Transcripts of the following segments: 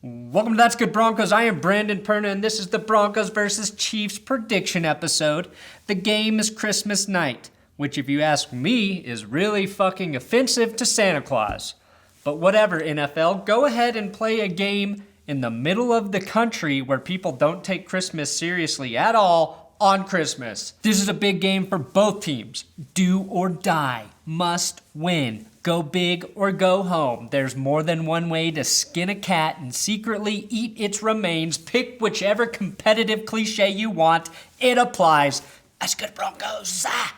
Welcome to That's Good Broncos. I am Brandon Perna, and this is the Broncos versus Chiefs prediction episode. The game is Christmas night, which, if you ask me, is really fucking offensive to Santa Claus. But whatever, NFL, go ahead and play a game in the middle of the country where people don't take Christmas seriously at all on Christmas. This is a big game for both teams. Do or die. Must win. Go big or go home. There's more than one way to skin a cat and secretly eat its remains. Pick whichever competitive cliche you want. It applies. That's good, Broncos. Ah!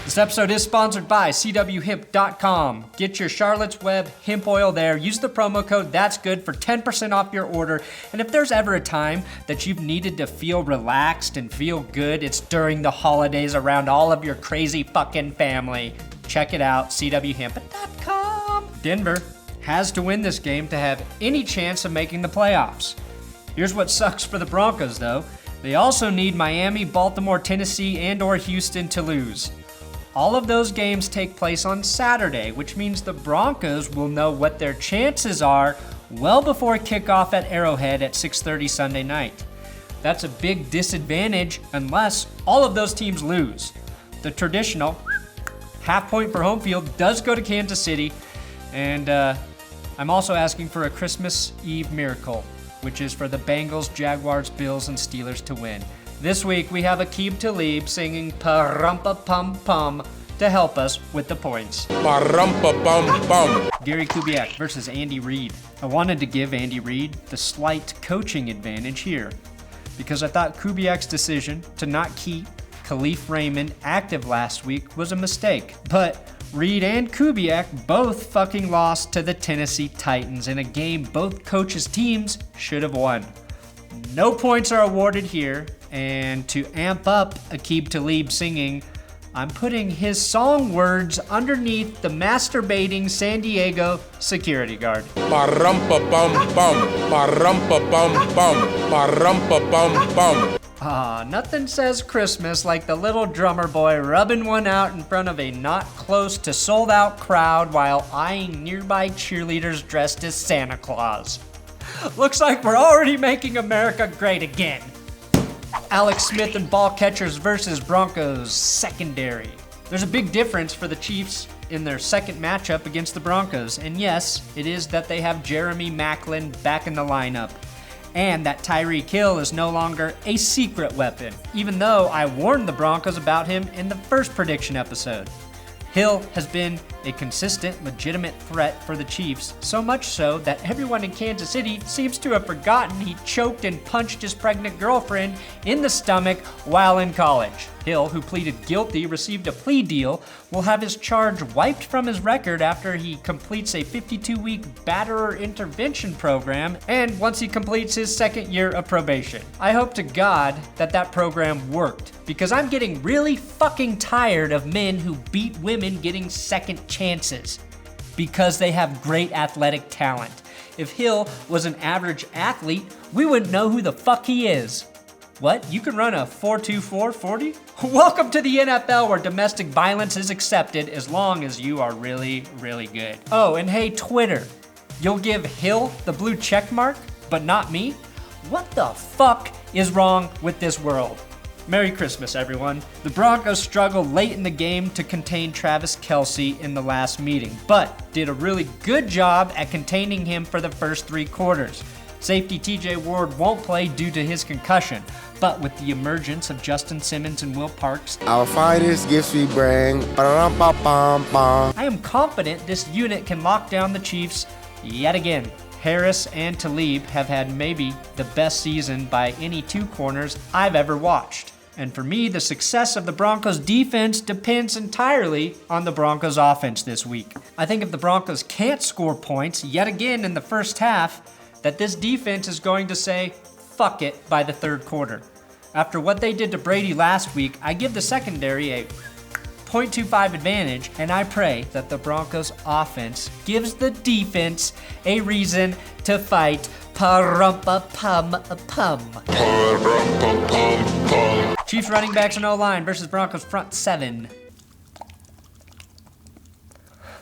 This episode is sponsored by CWHemp.com. Get your Charlotte's Web hemp oil there. Use the promo code That's Good for 10% off your order. And if there's ever a time that you've needed to feel relaxed and feel good, it's during the holidays around all of your crazy fucking family. Check it out, CWHemp.com. Denver has to win this game to have any chance of making the playoffs. Here's what sucks for the Broncos, though. They also need Miami, Baltimore, Tennessee, and/or Houston to lose. All of those games take place on Saturday, which means the Broncos will know what their chances are well before kickoff at Arrowhead at 6:30 Sunday night. That's a big disadvantage unless all of those teams lose. The traditional half point for home field does go to Kansas City, and I'm also asking for a Christmas Eve miracle, which is for the Bengals, Jaguars, Bills, and Steelers to win. This week, we have Aqib Talib singing Pa-rumpa-pum-pum to help us with the points. Pa-rumpa-pum-pum. Gary Kubiak versus Andy Reid. I wanted to give Andy Reid the slight coaching advantage here because I thought Kubiak's decision to not keep Khalif Raymond active last week was a mistake. But Reid and Kubiak both fucking lost to the Tennessee Titans in a game both coaches' teams should have won. No points are awarded here, and to amp up Aqib Talib singing, I'm putting his song words underneath the masturbating San Diego security guard. Pa-rumpa-pum-pum. Pa-rumpa-pum-pum. Pa-rumpa-pum-pum. Nothing says Christmas like the little drummer boy rubbing one out in front of a not close to sold out crowd while eyeing nearby cheerleaders dressed as Santa Claus. Looks like we're already making America great again. Alex Smith and ball catchers versus Broncos secondary. There's a big difference for the Chiefs in their second matchup against the Broncos. And yes, it is that they have Jeremy Maclin back in the lineup. And that Tyreek Hill is no longer a secret weapon, even though I warned the Broncos about him in the first prediction episode. Hill has been a consistent, legitimate threat for the Chiefs, so much so that everyone in Kansas City seems to have forgotten he choked and punched his pregnant girlfriend in the stomach while in college. Hill, who pleaded guilty, received a plea deal, will have his charge wiped from his record after he completes a 52-week batterer intervention program and once he completes his second year of probation. I hope to God that program worked, because I'm getting really fucking tired of men who beat women getting second chances because they have great athletic talent. If Hill was an average athlete, we wouldn't know who the fuck he is. What? You can run a 4.24 40? Welcome to the NFL where domestic violence is accepted as long as you are really, really good. Oh, and hey, Twitter. You'll give Hill the blue check mark, but not me? What the fuck is wrong with this world? Merry Christmas, everyone. The Broncos struggled late in the game to contain Travis Kelce in the last meeting, but did a really good job at containing him for the first three quarters. Safety TJ Ward won't play due to his concussion, but with the emergence of Justin Simmons and Will Parks, Our finest gifts we bring. Pa-rum-pa-pum-pum. I am confident this unit can lock down the Chiefs yet again. Harris and Talib have had maybe the best season by any two corners I've ever watched. And for me, the success of the Broncos defense depends entirely on the Broncos offense this week. I think if the Broncos can't score points yet again in the first half, that this defense is going to say, fuck it, by the third quarter. After what they did to Brady last week, I give the secondary a 0.25 advantage, and I pray that the Broncos offense gives the defense a reason to fight. Pa-rum-pa-pum-pum. Chiefs running backs and O-line versus Broncos front seven.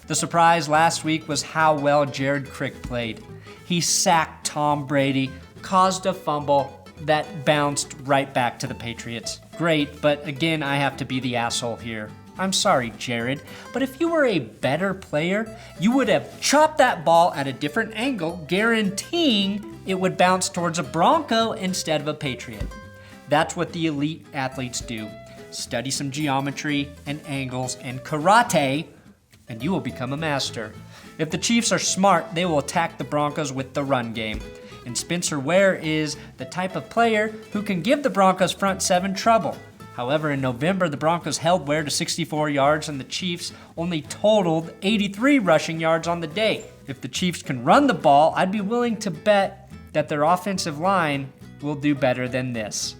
The surprise last week was how well Jared Crick played. He sacked Tom Brady, caused a fumble that bounced right back to the Patriots. Great, but again, I have to be the asshole here. I'm sorry, Jared, but if you were a better player, you would have chopped that ball at a different angle, guaranteeing it would bounce towards a Bronco instead of a Patriot. That's what the elite athletes do. Study some geometry and angles and karate, and you will become a master. If the Chiefs are smart, they will attack the Broncos with the run game. And Spencer Ware is the type of player who can give the Broncos front seven trouble. However, in November, the Broncos held Ware to 64 yards and the Chiefs only totaled 83 rushing yards on the day. If the Chiefs can run the ball, I'd be willing to bet that their offensive line will do better than this.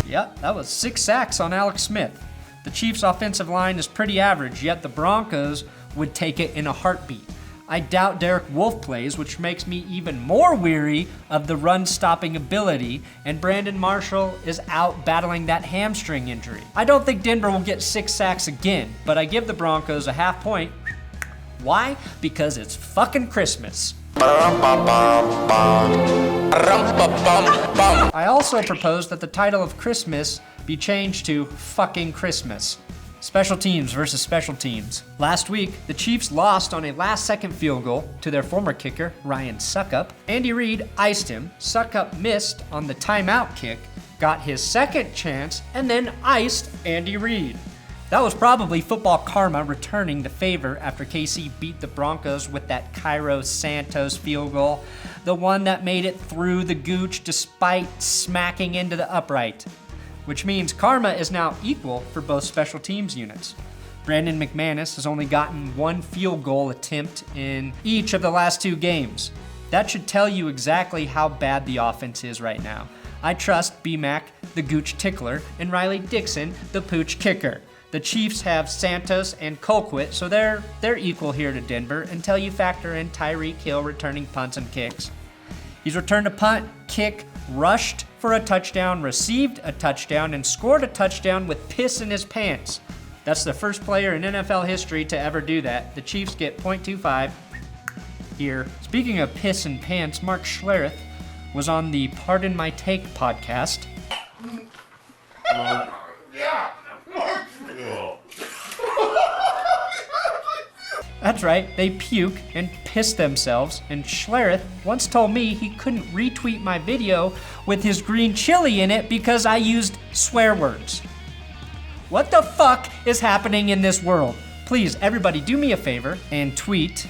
Yep, that was 6 sacks on Alex Smith. The Chiefs' offensive line is pretty average, yet the Broncos would take it in a heartbeat. I doubt Derek Wolfe plays, which makes me even more weary of the run-stopping ability, and Brandon Marshall is out battling that hamstring injury. I don't think Denver will get 6 sacks again, but I give the Broncos a half point. Why? Because it's fucking Christmas. I also propose that the title of Christmas be changed to Fucking Christmas. Special teams versus special teams. Last week, the Chiefs lost on a last-second field goal to their former kicker, Ryan Suckup. Andy Reid iced him. Suckup missed on the timeout kick, got his second chance, and then iced Andy Reid. That was probably football karma returning to favor after KC beat the Broncos with that Cairo Santos field goal, the one that made it through the Gooch despite smacking into the upright, which means karma is now equal for both special teams units. Brandon McManus has only gotten 1 field goal attempt in each of the last 2 games. That should tell you exactly how bad the offense is right now. I trust B-Mac, the Gooch tickler, and Riley Dixon, the Pooch kicker. The Chiefs have Santos and Colquitt, so they're equal here to Denver until you factor in Tyreek Hill returning punts and kicks. He's returned a punt, kick, rushed for a touchdown, received a touchdown, and scored a touchdown with piss in his pants. That's the first player in NFL history to ever do that. The Chiefs get .25 here. Speaking of piss and pants, Mark Schlereth was on the Pardon My Take podcast. That's right, they puke and piss themselves, and Schlereth once told me he couldn't retweet my video with his green chili in it because I used swear words. What the fuck is happening in this world? Please, everybody do me a favor and tweet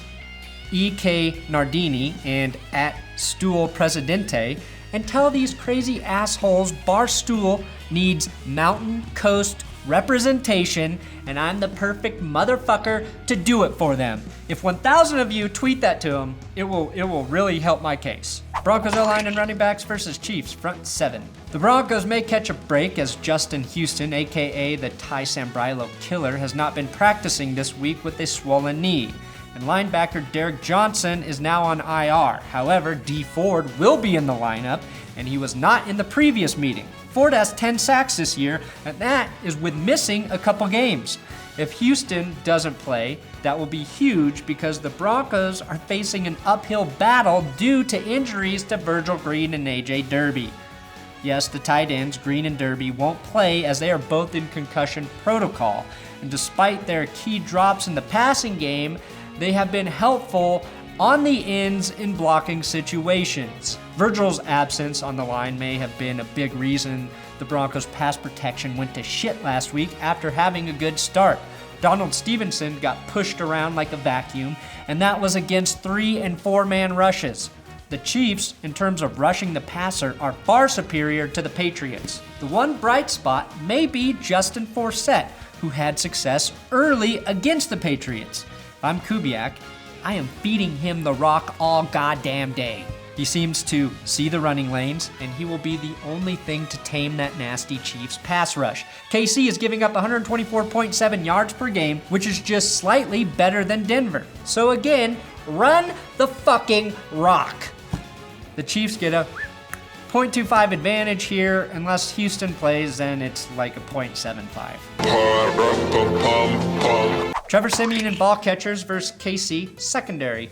EK Nardini and @StoolPresidente and tell these crazy assholes Barstool needs Mountain Coast representation, and I'm the perfect motherfucker to do it for them. If 1,000 of you tweet that to them, it will really help my case. Broncos O-line and running backs versus Chiefs front seven. The Broncos may catch a break as Justin Houston, aka the Ty Sambrailo killer, has not been practicing this week with a swollen knee. And linebacker Derek Johnson is now on IR. However, D Ford will be in the lineup, and he was not in the previous meeting. Ford has 10 sacks this year, and that is with missing a couple games. If Houston doesn't play, that will be huge because the Broncos are facing an uphill battle due to injuries to Virgil Green and AJ Derby. Yes, the tight ends, Green and Derby, won't play as they are both in concussion protocol. And despite their key drops in the passing game, they have been helpful on the ends in blocking situations. Virgil's absence on the line may have been a big reason the Broncos' pass protection went to shit last week after having a good start. Donald Stevenson got pushed around like a vacuum, and that was against 3- and 4-man rushes. The Chiefs, in terms of rushing the passer, are far superior to the Patriots. The one bright spot may be Justin Forsett, who had success early against the Patriots. If I'm Kubiak, I am feeding him the rock all goddamn day. He seems to see the running lanes, and he will be the only thing to tame that nasty Chiefs pass rush. KC is giving up 124.7 yards per game, which is just slightly better than Denver. So again, run the fucking rock. The Chiefs get a 0.25 advantage here. Unless Houston plays, then it's like a 0.75. Trevor Siemian and ball catchers versus KC secondary.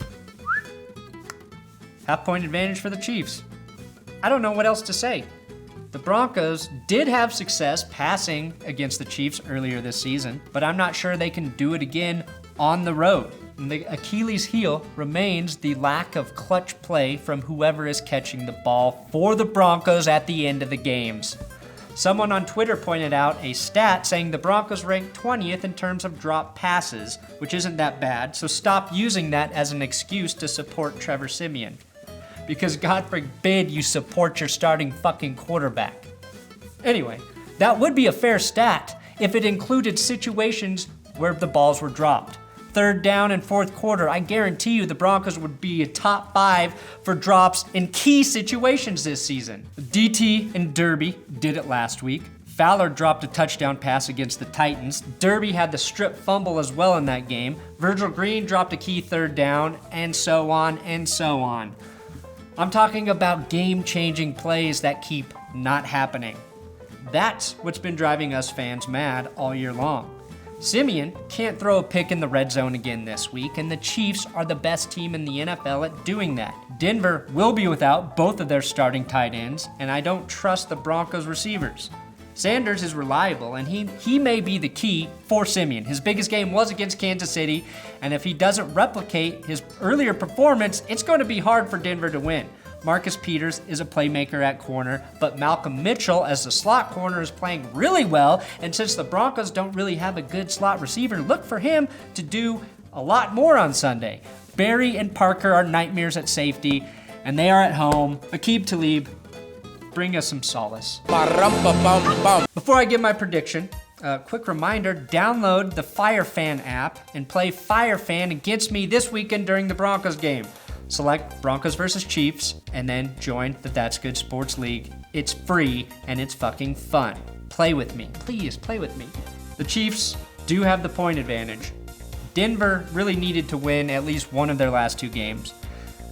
Half-point advantage for the Chiefs. I don't know what else to say. The Broncos did have success passing against the Chiefs earlier this season, but I'm not sure they can do it again on the road. And the Achilles heel remains the lack of clutch play from whoever is catching the ball for the Broncos at the end of the games. Someone on Twitter pointed out a stat saying the Broncos ranked 20th in terms of drop passes, which isn't that bad, so stop using that as an excuse to support Trevor Siemian. Because God forbid you support your starting fucking quarterback. Anyway, that would be a fair stat if it included situations where the balls were dropped. Third down and fourth quarter, I guarantee you the Broncos would be a top 5 for drops in key situations this season. DT and Derby did it last week. Fowler dropped a touchdown pass against the Titans. Derby had the strip fumble as well in that game. Virgil Green dropped a key third down, and so on and so on. I'm talking about game-changing plays that keep not happening. That's what's been driving us fans mad all year long. Siemian can't throw a pick in the red zone again this week, and the Chiefs are the best team in the NFL at doing that. Denver will be without both of their starting tight ends, and I don't trust the Broncos receivers. Sanders is reliable, and he may be the key for Siemian. His biggest game was against Kansas City, and if he doesn't replicate his earlier performance, it's going to be hard for Denver to win. Marcus Peters is a playmaker at corner, but Malcolm Mitchell as the slot corner is playing really well, and since the Broncos don't really have a good slot receiver, look for him to do a lot more on Sunday. Barry and Parker are nightmares at safety, and they are at home. Aqib Talib, bring us some solace. Before I give my prediction, a quick reminder, download the FireFan app and play FireFan against me this weekend during the Broncos game. Select Broncos versus Chiefs and then join the That's Good Sports League. It's free and it's fucking fun. Play with me. Please play with me. The Chiefs do have the point advantage. Denver really needed to win at least one of their last 2 games.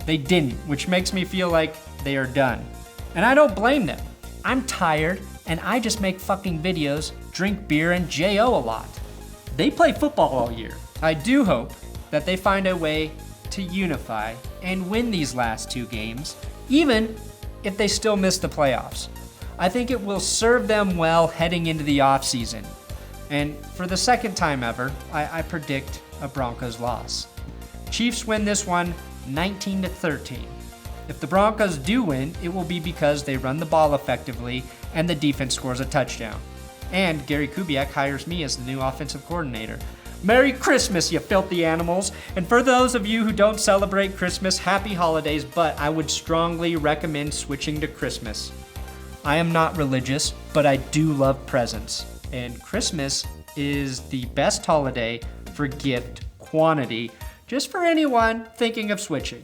They didn't, which makes me feel like they are done. And I don't blame them. I'm tired, and I just make fucking videos, drink beer, and J.O. a lot. They play football all year. I do hope that they find a way to unify and win these last 2 games, even if they still miss the playoffs. I think it will serve them well heading into the offseason. And for the second time ever, I predict a Broncos loss. Chiefs win this one 19-13. If the Broncos do win, it will be because they run the ball effectively and the defense scores a touchdown. And Gary Kubiak hires me as the new offensive coordinator. Merry Christmas, you filthy animals. And for those of you who don't celebrate Christmas, happy holidays, but I would strongly recommend switching to Christmas. I am not religious, but I do love presents. And Christmas is the best holiday for gift quantity, just for anyone thinking of switching.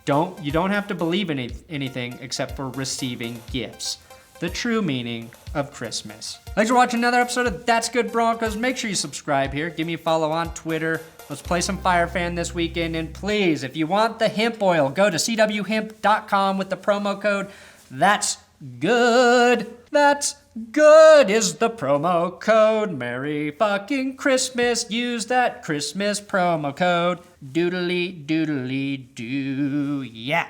You don't have to believe in anything except for receiving gifts. The true meaning of Christmas. Thanks for watching another episode of That's Good Broncos. Make sure you subscribe here. Give me a follow on Twitter. Let's play some FireFan this weekend. And please, if you want the hemp oil, go to cwhemp.com with the promo code That's Good. That's Good is the promo code. Merry fucking Christmas. Use that Christmas promo code. Doodly doodly doo. Yeah.